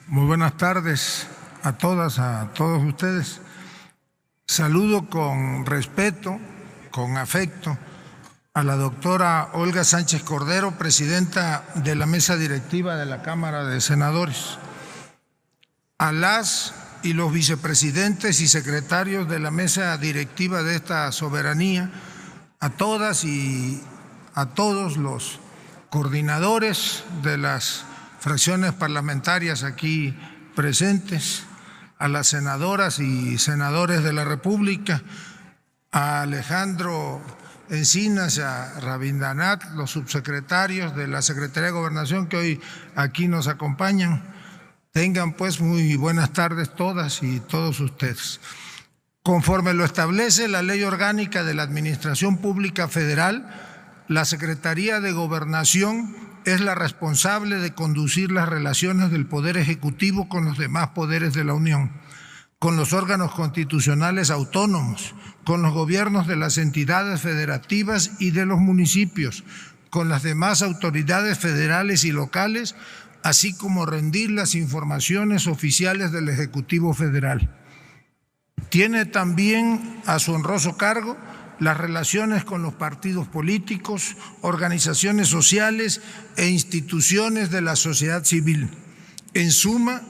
Muy buenas tardes a todas, a todos ustedes. Saludo con respeto, con afecto, a la doctora Olga Sánchez Cordero, presidenta de la mesa directiva de la Cámara de Senadores, a las y los vicepresidentes y secretarios de la mesa directiva de esta soberanía, a todas y a todos los coordinadores de las fracciones parlamentarias aquí presentes, a las senadoras y senadores de la República, a Alejandro Encinas, a Rabindranath, los subsecretarios de la Secretaría de Gobernación que hoy aquí nos acompañan. Tengan pues muy buenas tardes todas y todos ustedes. Conforme lo establece la Ley Orgánica de la Administración Pública Federal, la Secretaría de Gobernación es la responsable de conducir las relaciones del Poder Ejecutivo con los demás poderes de la Unión, con los órganos constitucionales autónomos, con los gobiernos de las entidades federativas y de los municipios, con las demás autoridades federales y locales, así como rendir las informaciones oficiales del Ejecutivo Federal. Tiene también a su honroso cargo las relaciones con los partidos políticos, organizaciones sociales e instituciones de la sociedad civil. En suma,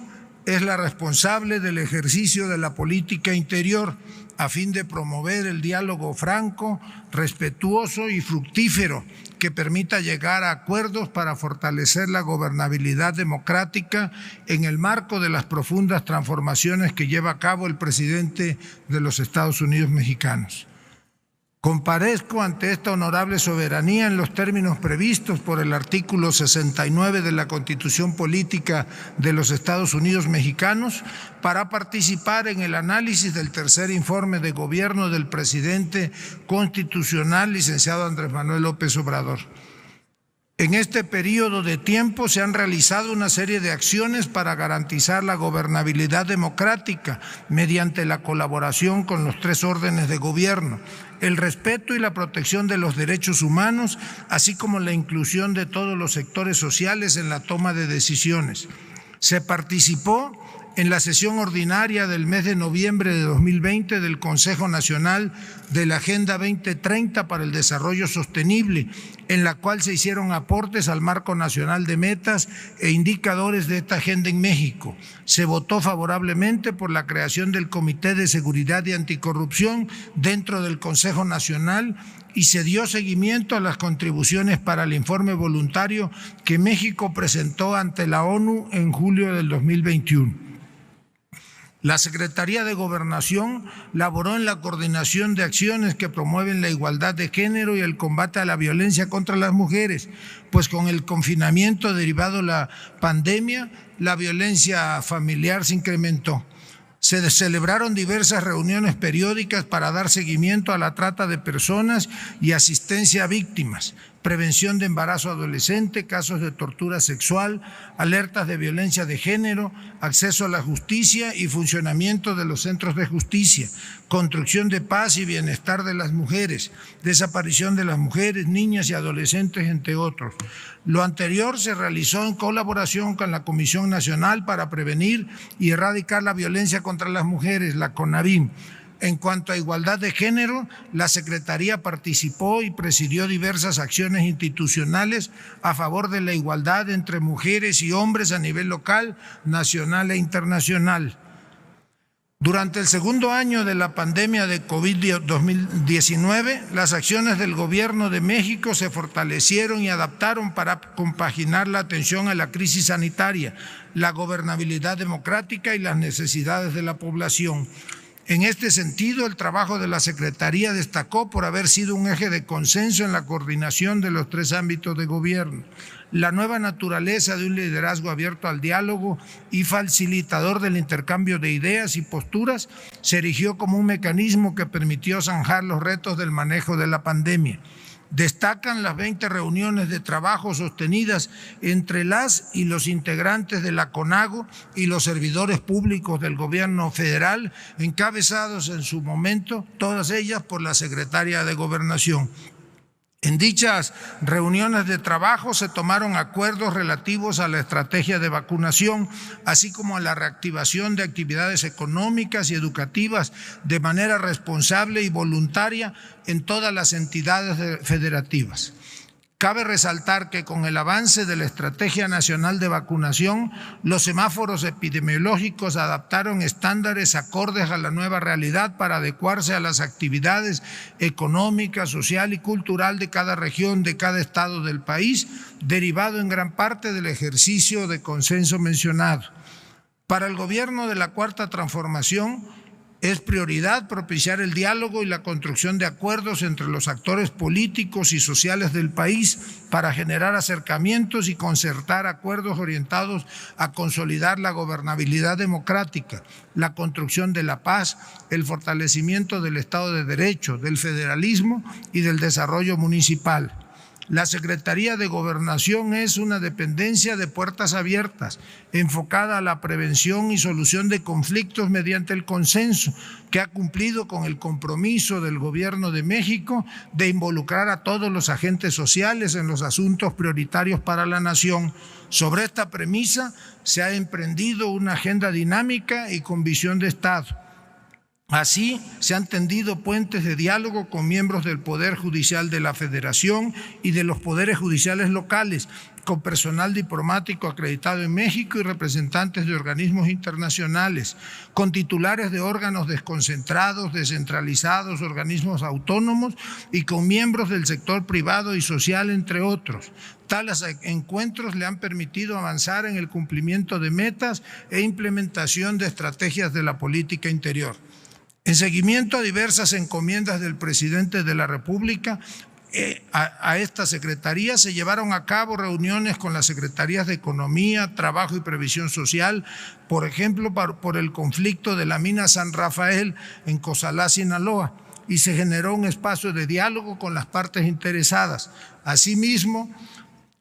es la responsable del ejercicio de la política interior a fin de promover el diálogo franco, respetuoso y fructífero que permita llegar a acuerdos para fortalecer la gobernabilidad democrática en el marco de las profundas transformaciones que lleva a cabo el presidente de los Estados Unidos mexicanos. Comparezco ante esta honorable soberanía en los términos previstos por el artículo 69 de la Constitución Política de los Estados Unidos mexicanos para participar en el análisis del tercer informe de gobierno del presidente constitucional, licenciado Andrés Manuel López Obrador. En este periodo de tiempo se han realizado una serie de acciones para garantizar la gobernabilidad democrática mediante la colaboración con los tres órdenes de gobierno, el respeto y la protección de los derechos humanos, así como la inclusión de todos los sectores sociales en la toma de decisiones. Se participó en la sesión ordinaria del mes de noviembre de 2020 del Consejo Nacional de la Agenda 2030 para el Desarrollo Sostenible, en la cual se hicieron aportes al marco nacional de metas e indicadores de esta agenda en México. Se votó favorablemente por la creación del Comité de Seguridad y Anticorrupción dentro del Consejo Nacional y se dio seguimiento a las contribuciones para el informe voluntario que México presentó ante la ONU en julio del 2021. La Secretaría de Gobernación laboró en la coordinación de acciones que promueven la igualdad de género y el combate a la violencia contra las mujeres, pues con el confinamiento derivado de la pandemia, la violencia familiar se incrementó. Se celebraron diversas reuniones periódicas para dar seguimiento a la trata de personas y asistencia a víctimas, prevención de embarazo adolescente, casos de tortura sexual, alertas de violencia de género, acceso a la justicia y funcionamiento de los centros de justicia, construcción de paz y bienestar de las mujeres, desaparición de las mujeres, niñas y adolescentes, entre otros. Lo anterior se realizó en colaboración con la Comisión Nacional para Prevenir y Erradicar la Violencia contra las Mujeres, la CONAVIM. En cuanto a igualdad de género, la Secretaría participó y presidió diversas acciones institucionales a favor de la igualdad entre mujeres y hombres a nivel local, nacional e internacional. Durante el segundo año de la pandemia de COVID-19, las acciones del Gobierno de México se fortalecieron y adaptaron para compaginar la atención a la crisis sanitaria, la gobernabilidad democrática y las necesidades de la población. En este sentido, el trabajo de la Secretaría destacó por haber sido un eje de consenso en la coordinación de los tres ámbitos de gobierno. La nueva naturaleza de un liderazgo abierto al diálogo y facilitador del intercambio de ideas y posturas se erigió como un mecanismo que permitió zanjar los retos del manejo de la pandemia. Destacan las 20 reuniones de trabajo sostenidas entre las y los integrantes de la CONAGO y los servidores públicos del gobierno federal, encabezados en su momento, todas ellas por la secretaria de Gobernación. En dichas reuniones de trabajo se tomaron acuerdos relativos a la estrategia de vacunación, así como a la reactivación de actividades económicas y educativas de manera responsable y voluntaria en todas las entidades federativas. Cabe resaltar que con el avance de la Estrategia Nacional de Vacunación, los semáforos epidemiológicos adaptaron estándares acordes a la nueva realidad para adecuarse a las actividades económicas, social y cultural de cada región, de cada estado del país, derivado en gran parte del ejercicio de consenso mencionado. Para el gobierno de la Cuarta Transformación, es prioridad propiciar el diálogo y la construcción de acuerdos entre los actores políticos y sociales del país para generar acercamientos y concertar acuerdos orientados a consolidar la gobernabilidad democrática, la construcción de la paz, el fortalecimiento del Estado de Derecho, del federalismo y del desarrollo municipal. La Secretaría de Gobernación es una dependencia de puertas abiertas, enfocada a la prevención y solución de conflictos mediante el consenso, que ha cumplido con el compromiso del Gobierno de México de involucrar a todos los agentes sociales en los asuntos prioritarios para la nación. Sobre esta premisa se ha emprendido una agenda dinámica y con visión de Estado. Así, se han tendido puentes de diálogo con miembros del Poder Judicial de la Federación y de los poderes judiciales locales, con personal diplomático acreditado en México y representantes de organismos internacionales, con titulares de órganos desconcentrados, descentralizados, organismos autónomos y con miembros del sector privado y social, entre otros. Tales encuentros le han permitido avanzar en el cumplimiento de metas e implementación de estrategias de la política interior. En seguimiento a diversas encomiendas del presidente de la República, a esta Secretaría se llevaron a cabo reuniones con las Secretarías de Economía, Trabajo y Previsión Social, por ejemplo, por el conflicto de la mina San Rafael en Cozalá, Sinaloa, y se generó un espacio de diálogo con las partes interesadas. Asimismo,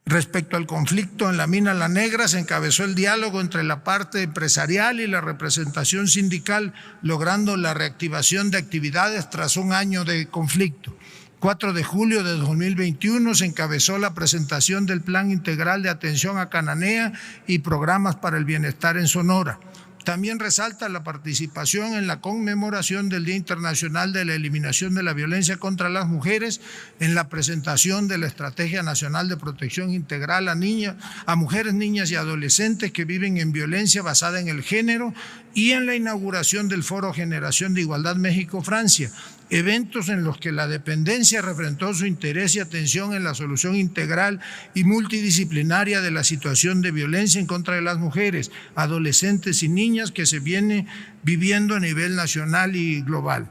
respecto al conflicto en la mina La Negra, se encabezó el diálogo entre la parte empresarial y la representación sindical, logrando la reactivación de actividades tras un año de conflicto. 4 de julio de 2021 se encabezó la presentación del Plan Integral de Atención a Cananea y Programas para el Bienestar en Sonora. También resalta la participación en la conmemoración del Día Internacional de la Eliminación de la Violencia contra las Mujeres, en la presentación de la Estrategia Nacional de Protección Integral a mujeres, niñas y adolescentes que viven en violencia basada en el género, y en la inauguración del Foro Generación de Igualdad México-Francia, eventos en los que la dependencia refrendó su interés y atención en la solución integral y multidisciplinaria de la situación de violencia en contra de las mujeres, adolescentes y niñas que se viene viviendo a nivel nacional y global.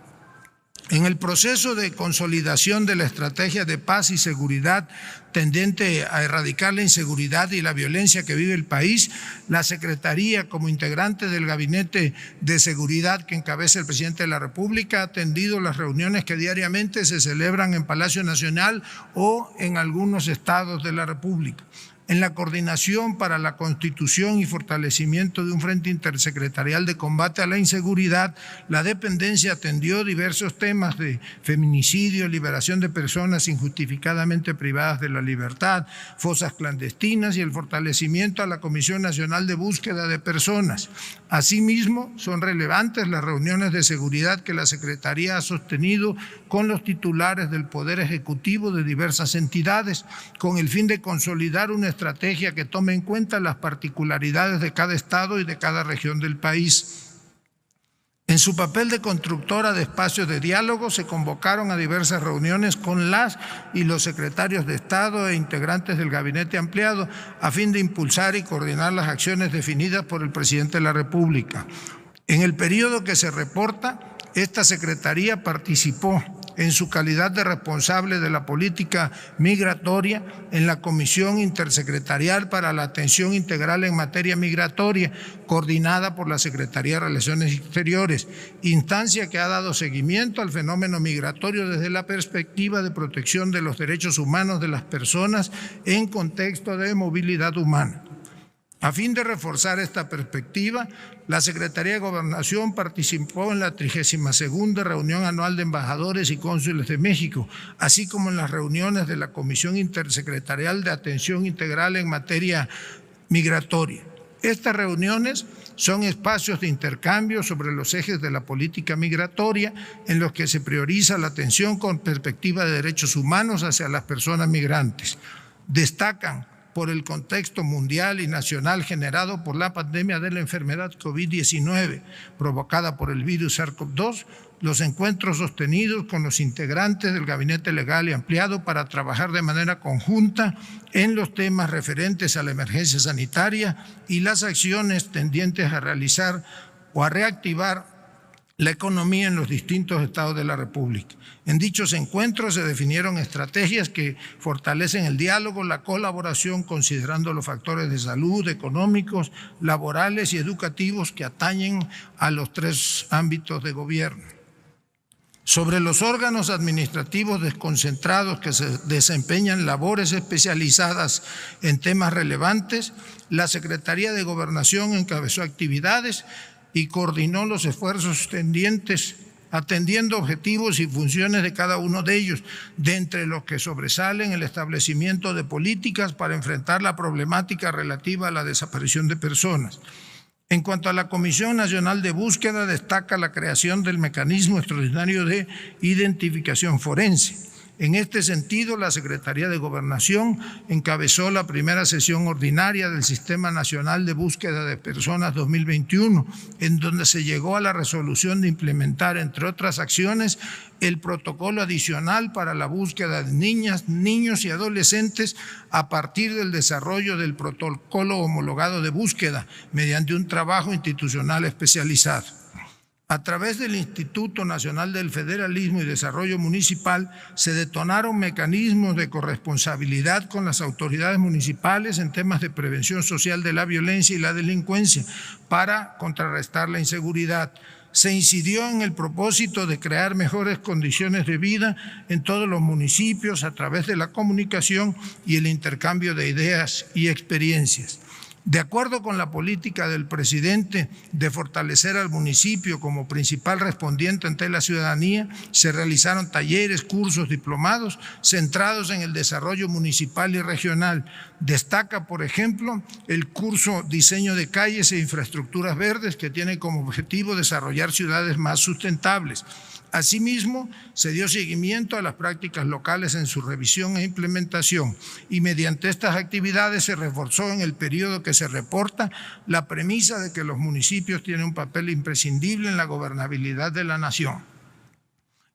En el proceso de consolidación de la estrategia de paz y seguridad tendente a erradicar la inseguridad y la violencia que vive el país, la Secretaría, como integrante del Gabinete de Seguridad que encabeza el presidente de la República, ha atendido las reuniones que diariamente se celebran en Palacio Nacional o en algunos estados de la República. En la coordinación para la constitución y fortalecimiento de un frente intersecretarial de combate a la inseguridad, la dependencia atendió diversos temas de feminicidio, liberación de personas injustificadamente privadas de la libertad, fosas clandestinas y el fortalecimiento a la Comisión Nacional de Búsqueda de Personas. Asimismo, son relevantes las reuniones de seguridad que la Secretaría ha sostenido con los titulares del Poder Ejecutivo de diversas entidades, con el fin de consolidar una estrategia que tome en cuenta las particularidades de cada estado y de cada región del país. En su papel de constructora de espacios de diálogo, se convocaron a diversas reuniones con las y los secretarios de Estado e integrantes del gabinete ampliado a fin de impulsar y coordinar las acciones definidas por el presidente de la República. En el periodo que se reporta, esta Secretaría participó en su calidad de responsable de la política migratoria en la Comisión Intersecretarial para la Atención Integral en Materia Migratoria, coordinada por la Secretaría de Relaciones Exteriores, instancia que ha dado seguimiento al fenómeno migratorio desde la perspectiva de protección de los derechos humanos de las personas en contexto de movilidad humana. A fin de reforzar esta perspectiva, la Secretaría de Gobernación participó en la 32ª reunión anual de embajadores y cónsules de México, así como en las reuniones de la Comisión Intersecretarial de Atención Integral en materia migratoria. Estas reuniones son espacios de intercambio sobre los ejes de la política migratoria en los que se prioriza la atención con perspectiva de derechos humanos hacia las personas migrantes. Destacan por el contexto mundial y nacional generado por la pandemia de la enfermedad COVID-19 provocada por el virus SARS-CoV-2, los encuentros sostenidos con los integrantes del Gabinete Legal y Ampliado para trabajar de manera conjunta en los temas referentes a la emergencia sanitaria y las acciones tendientes a realizar o a reactivar la economía en los distintos estados de la República. En dichos encuentros se definieron estrategias que fortalecen el diálogo, la colaboración, considerando los factores de salud, económicos, laborales y educativos que atañen a los 3 ámbitos de gobierno. Sobre los órganos administrativos desconcentrados que se desempeñan labores especializadas en temas relevantes, la Secretaría de Gobernación encabezó actividades y coordinó los esfuerzos tendientes, atendiendo objetivos y funciones de cada uno de ellos, de entre los que sobresalen el establecimiento de políticas para enfrentar la problemática relativa a la desaparición de personas. En cuanto a la Comisión Nacional de Búsqueda, destaca la creación del mecanismo extraordinario de identificación forense. En este sentido, la Secretaría de Gobernación encabezó la primera sesión ordinaria del Sistema Nacional de Búsqueda de Personas 2021, en donde se llegó a la resolución de implementar, entre otras acciones, el protocolo adicional para la búsqueda de niñas, niños y adolescentes a partir del desarrollo del protocolo homologado de búsqueda mediante un trabajo institucional especializado. A través del Instituto Nacional del Federalismo y Desarrollo Municipal se detonaron mecanismos de corresponsabilidad con las autoridades municipales en temas de prevención social de la violencia y la delincuencia para contrarrestar la inseguridad. Se incidió en el propósito de crear mejores condiciones de vida en todos los municipios a través de la comunicación y el intercambio de ideas y experiencias. De acuerdo con la política del presidente de fortalecer al municipio como principal respondiente ante la ciudadanía, se realizaron talleres, cursos, diplomados centrados en el desarrollo municipal y regional. Destaca, por ejemplo, el curso Diseño de Calles e Infraestructuras Verdes, que tiene como objetivo desarrollar ciudades más sustentables. Asimismo, se dio seguimiento a las prácticas locales en su revisión e implementación y mediante estas actividades se reforzó en el periodo que se reporta la premisa de que los municipios tienen un papel imprescindible en la gobernabilidad de la nación.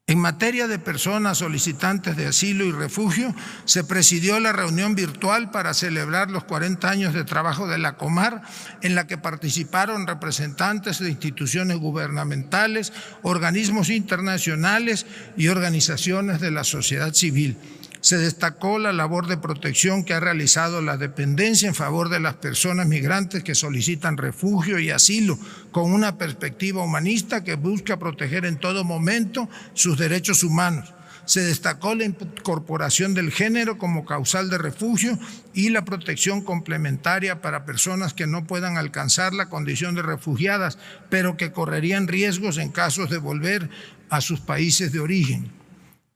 En materia de personas solicitantes de asilo y refugio, se presidió la reunión virtual para celebrar los 40 años de trabajo de la Comar, en la que participaron representantes de instituciones gubernamentales, organismos internacionales y organizaciones de la sociedad civil. Se destacó la labor de protección que ha realizado la dependencia en favor de las personas migrantes que solicitan refugio y asilo, con una perspectiva humanista que busca proteger en todo momento sus derechos humanos. Se destacó la incorporación del género como causal de refugio y la protección complementaria para personas que no puedan alcanzar la condición de refugiadas, pero que correrían riesgos en casos de volver a sus países de origen.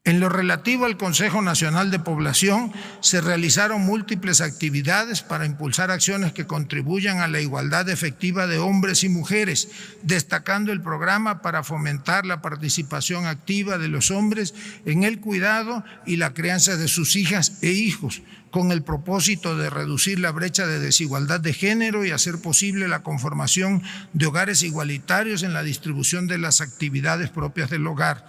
En lo relativo al Consejo Nacional de Población, se realizaron múltiples actividades para impulsar acciones que contribuyan a la igualdad efectiva de hombres y mujeres, destacando el programa para fomentar la participación activa de los hombres en el cuidado y la crianza de sus hijas e hijos, con el propósito de reducir la brecha de desigualdad de género y hacer posible la conformación de hogares igualitarios en la distribución de las actividades propias del hogar.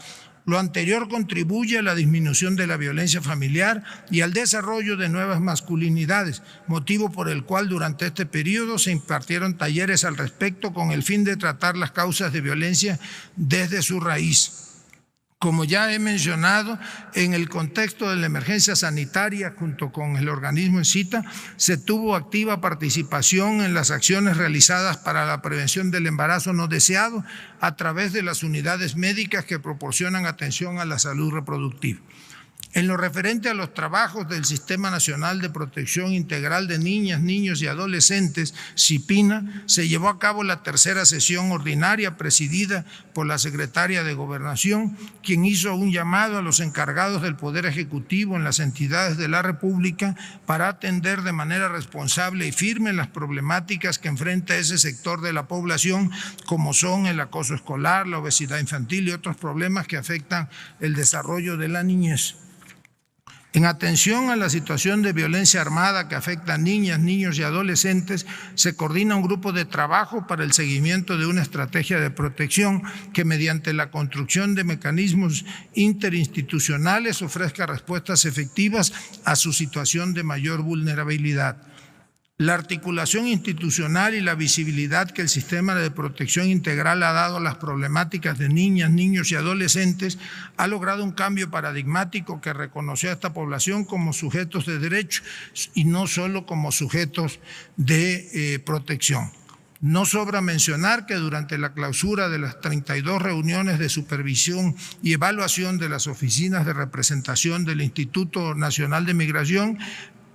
Lo anterior contribuye a la disminución de la violencia familiar y al desarrollo de nuevas masculinidades, motivo por el cual durante este periodo se impartieron talleres al respecto con el fin de tratar las causas de violencia desde su raíz. Como ya he mencionado, en el contexto de la emergencia sanitaria, junto con el organismo ENCITA, se tuvo activa participación en las acciones realizadas para la prevención del embarazo no deseado a través de las unidades médicas que proporcionan atención a la salud reproductiva. En lo referente a los trabajos del Sistema Nacional de Protección Integral de Niñas, Niños y Adolescentes, SIPINA, se llevó a cabo la tercera sesión ordinaria presidida por la secretaria de Gobernación, quien hizo un llamado a los encargados del Poder Ejecutivo en las entidades de la República para atender de manera responsable y firme las problemáticas que enfrenta ese sector de la población, como son el acoso escolar, la obesidad infantil y otros problemas que afectan el desarrollo de la niñez. En atención a la situación de violencia armada que afecta a niñas, niños y adolescentes, se coordina un grupo de trabajo para el seguimiento de una estrategia de protección que, mediante la construcción de mecanismos interinstitucionales, ofrezca respuestas efectivas a su situación de mayor vulnerabilidad. La articulación institucional y la visibilidad que el sistema de protección integral ha dado a las problemáticas de niñas, niños y adolescentes ha logrado un cambio paradigmático que reconoció a esta población como sujetos de derecho y no solo como sujetos de protección. No sobra mencionar que durante la clausura de las 32 reuniones de supervisión y evaluación de las oficinas de representación del Instituto Nacional de Migración,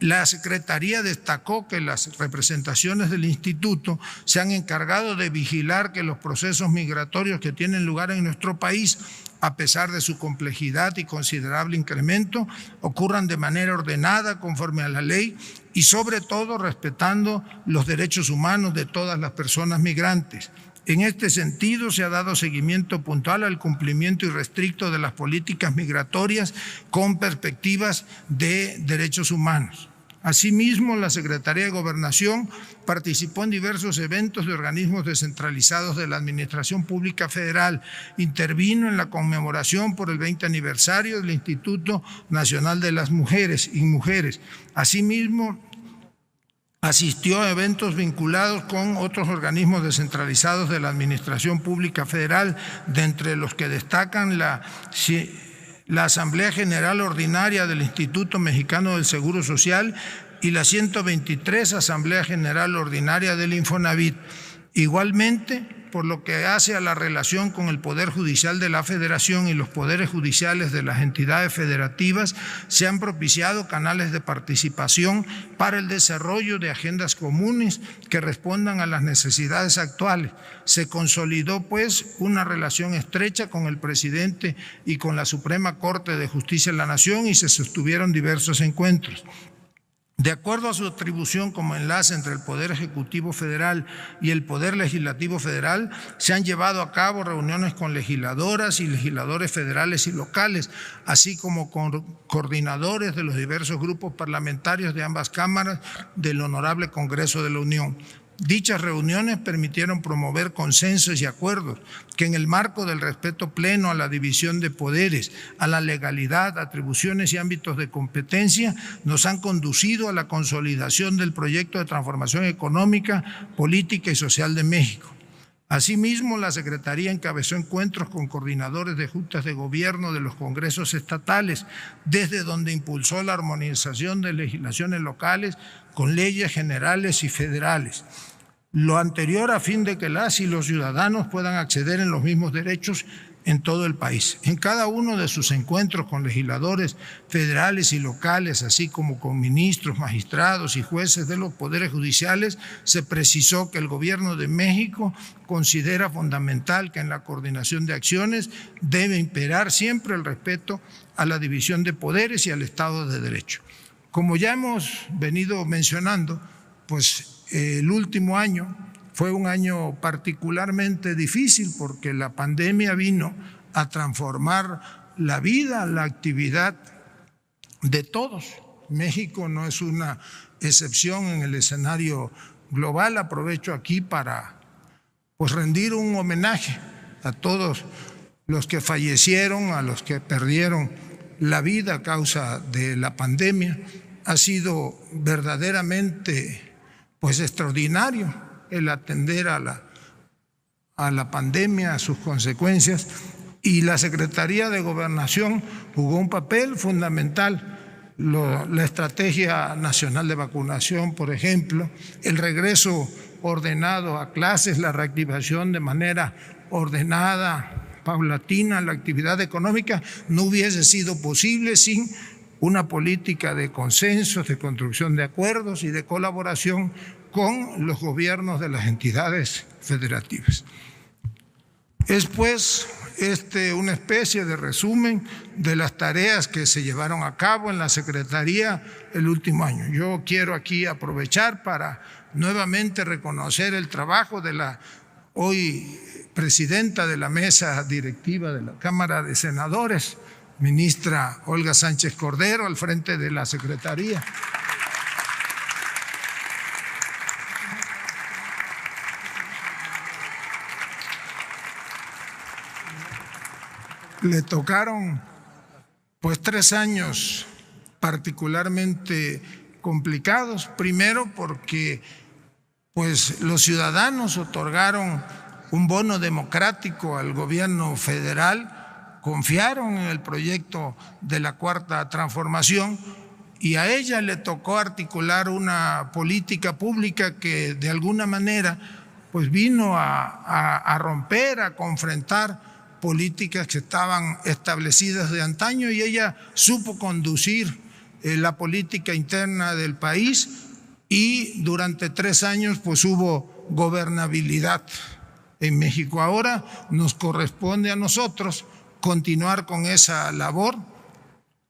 la Secretaría destacó que las representaciones del Instituto se han encargado de vigilar que los procesos migratorios que tienen lugar en nuestro país, a pesar de su complejidad y considerable incremento, ocurran de manera ordenada, conforme a la ley y sobre todo respetando los derechos humanos de todas las personas migrantes. En este sentido, se ha dado seguimiento puntual al cumplimiento irrestricto de las políticas migratorias con perspectivas de derechos humanos. Asimismo, la Secretaría de Gobernación participó en diversos eventos de organismos descentralizados de la Administración Pública Federal, intervino en la conmemoración por el 20 aniversario del Instituto Nacional de las Mujeres y Mujeres. Asimismo, asistió a eventos vinculados con otros organismos descentralizados de la Administración Pública Federal, de entre los que destacan la Asamblea General Ordinaria del Instituto Mexicano del Seguro Social y la 123 Asamblea General Ordinaria del Infonavit. Igualmente, por lo que hace a la relación con el Poder Judicial de la Federación y los poderes judiciales de las entidades federativas, se han propiciado canales de participación para el desarrollo de agendas comunes que respondan a las necesidades actuales. Se consolidó, pues, una relación estrecha con el presidente y con la Suprema Corte de Justicia de la Nación y se sostuvieron diversos encuentros. De acuerdo a su atribución como enlace entre el Poder Ejecutivo Federal y el Poder Legislativo Federal, se han llevado a cabo reuniones con legisladoras y legisladores federales y locales, así como con coordinadores de los diversos grupos parlamentarios de ambas cámaras del Honorable Congreso de la Unión. Dichas reuniones permitieron promover consensos y acuerdos que, en el marco del respeto pleno a la división de poderes, a la legalidad, atribuciones y ámbitos de competencia, nos han conducido a la consolidación del proyecto de transformación económica, política y social de México. Asimismo, la Secretaría encabezó encuentros con coordinadores de juntas de gobierno de los congresos estatales, desde donde impulsó la armonización de legislaciones locales con leyes generales y federales. Lo anterior a fin de que las y los ciudadanos puedan acceder en los mismos derechos en todo el país. En cada uno de sus encuentros con legisladores federales y locales, así como con ministros, magistrados y jueces de los poderes judiciales, se precisó que el Gobierno de México considera fundamental que en la coordinación de acciones debe imperar siempre el respeto a la división de poderes y al Estado de Derecho. Como ya hemos venido mencionando, pues el último año fue un año particularmente difícil porque la pandemia vino a transformar la vida, la actividad de todos. México no es una excepción en el escenario global. Aprovecho aquí para rendir un homenaje a todos los que fallecieron, a los que perdieron la vida a causa de la pandemia. Ha sido verdaderamente extraordinario el atender a la pandemia, a sus consecuencias, y la Secretaría de Gobernación jugó un papel fundamental. La Estrategia Nacional de Vacunación, por ejemplo, el regreso ordenado a clases, la reactivación de manera ordenada, paulatina, la actividad económica, no hubiese sido posible sin una política de consensos, de construcción de acuerdos y de colaboración con los gobiernos de las entidades federativas. Es pues una especie de resumen de las tareas que se llevaron a cabo en la Secretaría el último año. Yo quiero aquí aprovechar para nuevamente reconocer el trabajo de la hoy presidenta de la mesa directiva de la Cámara de Senadores, ministra Olga Sánchez Cordero, al frente de la Secretaría. Le tocaron pues 3 años particularmente complicados. Primero porque pues los ciudadanos otorgaron un bono democrático al gobierno federal, confiaron en el proyecto de la Cuarta Transformación y a ella le tocó articular una política pública que de alguna manera pues vino a romper, a confrontar políticas que estaban establecidas de antaño, y ella supo conducir la política interna del país, y durante 3 años pues hubo gobernabilidad en México. Ahora nos corresponde a nosotros continuar con esa labor.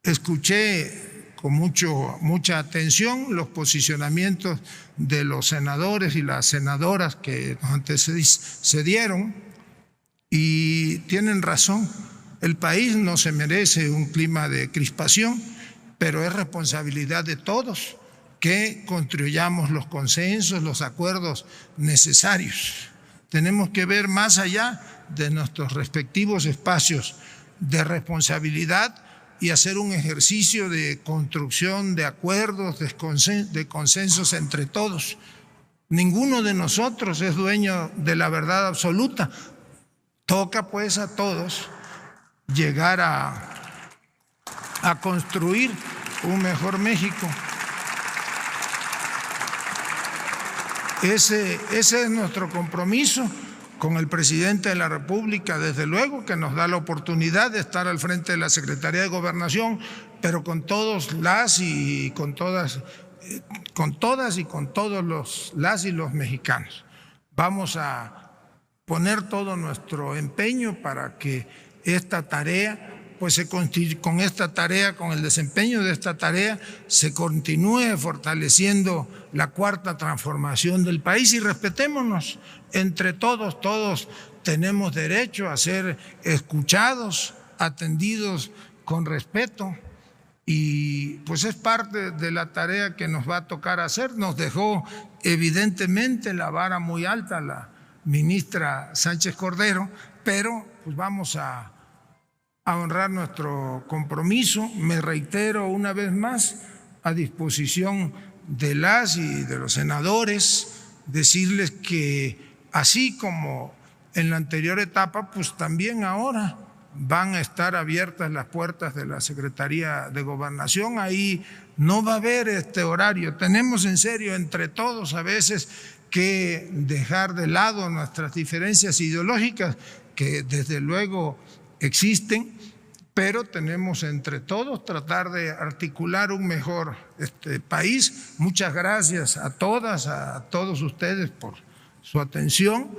Escuché con mucha atención los posicionamientos de los senadores y las senadoras que nos antecedieron, y tienen razón. El país no se merece un clima de crispación, pero es responsabilidad de todos que construyamos los consensos, los acuerdos necesarios. Tenemos que ver más allá de nuestros respectivos espacios de responsabilidad y hacer un ejercicio de construcción de acuerdos, de consensos entre todos. Ninguno de nosotros es dueño de la verdad absoluta. Toca pues a todos llegar a construir un mejor México. Ese es nuestro compromiso con el presidente de la República, desde luego que nos da la oportunidad de estar al frente de la Secretaría de Gobernación, pero con todos y con todos los mexicanos. Vamos a poner todo nuestro empeño para que esta tarea, pues con el desempeño de esta tarea, se continúe fortaleciendo la Cuarta Transformación del país, y respetémonos entre todos. Todos tenemos derecho a ser escuchados, atendidos con respeto, y pues es parte de la tarea que nos va a tocar hacer. Nos dejó evidentemente la vara muy alta la ministra Sánchez Cordero, pero pues vamos a honrar nuestro compromiso. Me reitero una vez más a disposición de las y de los senadores, decirles que así como en la anterior etapa, pues también ahora van a estar abiertas las puertas de la Secretaría de Gobernación. Ahí no va a haber horario. Tenemos en serio entre todos a veces que dejar de lado nuestras diferencias ideológicas, que desde luego existen, pero tenemos entre todos tratar de articular un mejor país. Muchas gracias a todas, a todos ustedes por su atención,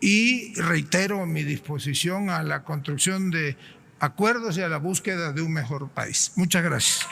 y reitero mi disposición a la construcción de acuerdos y a la búsqueda de un mejor país. Muchas gracias.